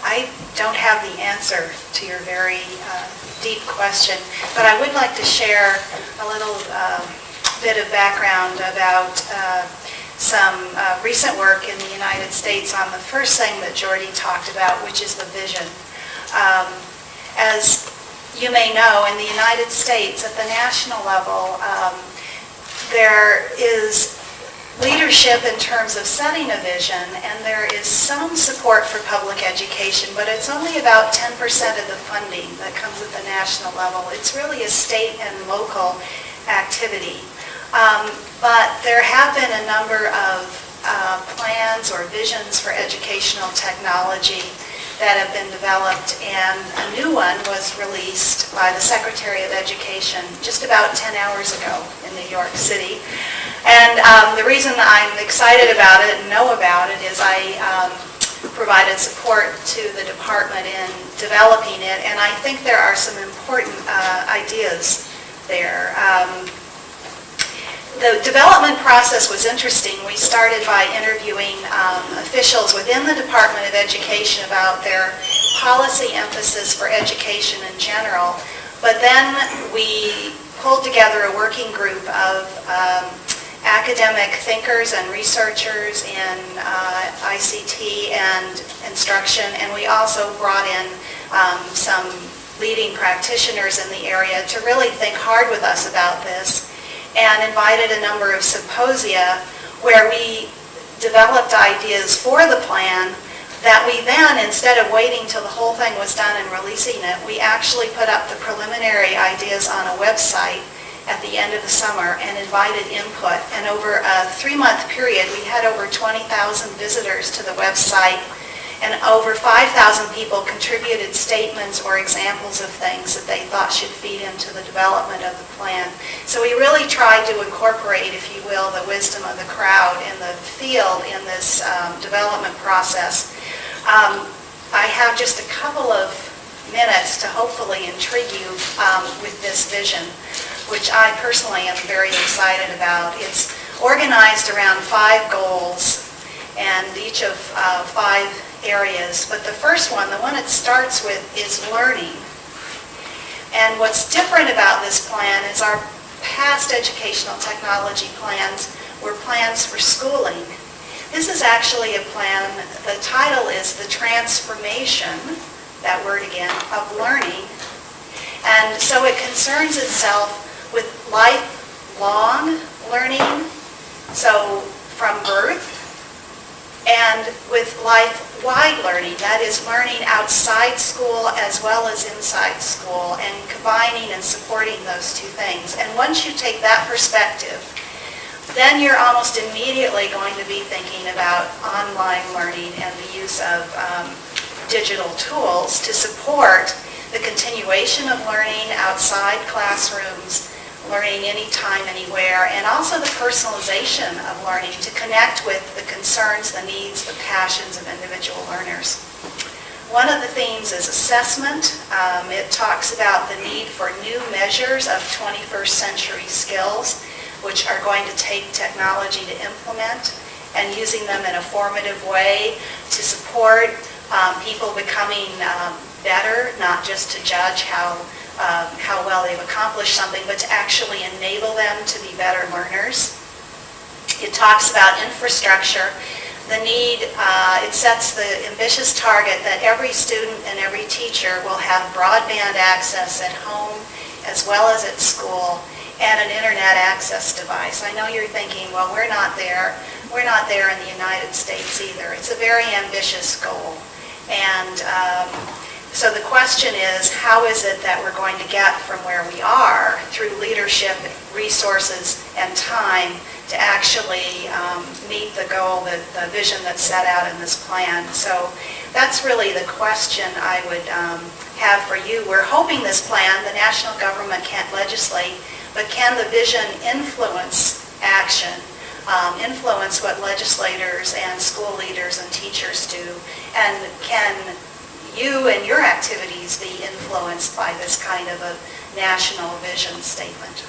I don't have the answer to your very deep question, but I would like to share a little bit of background about some recent work in the United States on the first thing that Jordy talked about, which is the vision. As you may know, in the United States, at the national level, there is leadership in terms of setting a vision, and there is some support for public education, but it's only about 10% of the funding that comes at the national level. It's really a state and local activity. But there have been a number of plans or visions for educational technology that have been developed, and a new one was released by the Secretary of Education just about 10 hours ago in New York City. And the reason I'm excited about it and know about it is I provided support to the department in developing it, and I think there are some important ideas there. The development process was interesting. We started by interviewing officials within the Department of Education about their policy emphasis for education in general, but then we pulled together a working group of academic thinkers and researchers in ICT and instruction, and we also brought in some leading practitioners in the area to really think hard with us about this, and invited a number of symposia where we developed ideas for the plan that we then, instead of waiting till the whole thing was done and releasing it, we actually put up the preliminary ideas on a website at the end of the summer and invited input. And over a 3-month period, we had over 20,000 visitors to the website, and over 5,000 people contributed statements or examples of things that they thought should feed into the development of the plan. So we really tried to incorporate, if you will, the wisdom of the crowd in the field in this development process. I have just a couple of minutes to hopefully intrigue you with this vision, which I personally am very excited about. It's organized around 5 goals, and each of 5 areas. But the first one, the one it starts with, is learning. And what's different about this plan is our past educational technology plans were plans for schooling. This is actually a plan, the title is The Transformation, that word again, of Learning. And so it concerns itself with lifelong learning, so from birth, and with life-wide learning, that is learning outside school as well as inside school, and combining and supporting those two things. And once you take that perspective, then you're almost immediately going to be thinking about online learning and the use of digital tools to support the continuation of learning outside classrooms, learning anytime, anywhere, and also the personalization of learning to connect with the concerns, the needs, the passions of individual learners. One of the themes is assessment. It talks about the need for new measures of 21st century skills, which are going to take technology to implement, and using them in a formative way to support people becoming better, not just to judge how well they've accomplished something, but to actually enable them to be better learners. It talks about infrastructure, the need, it sets the ambitious target that every student and every teacher will have broadband access at home as well as at school, and an internet access device. I know you're thinking, well, we're not there. We're not there in the United States either. It's a very ambitious goal. And so the question is, how is it that we're going to get from where we are through leadership, resources, and time to actually meet the goal, the vision that's set out in this plan? So that's really the question I would have for you. We're hoping this plan, the national government can't legislate, but can the vision influence action, influence what legislators and school leaders and teachers do, and can you and your activities be influenced by this kind of a national vision statement?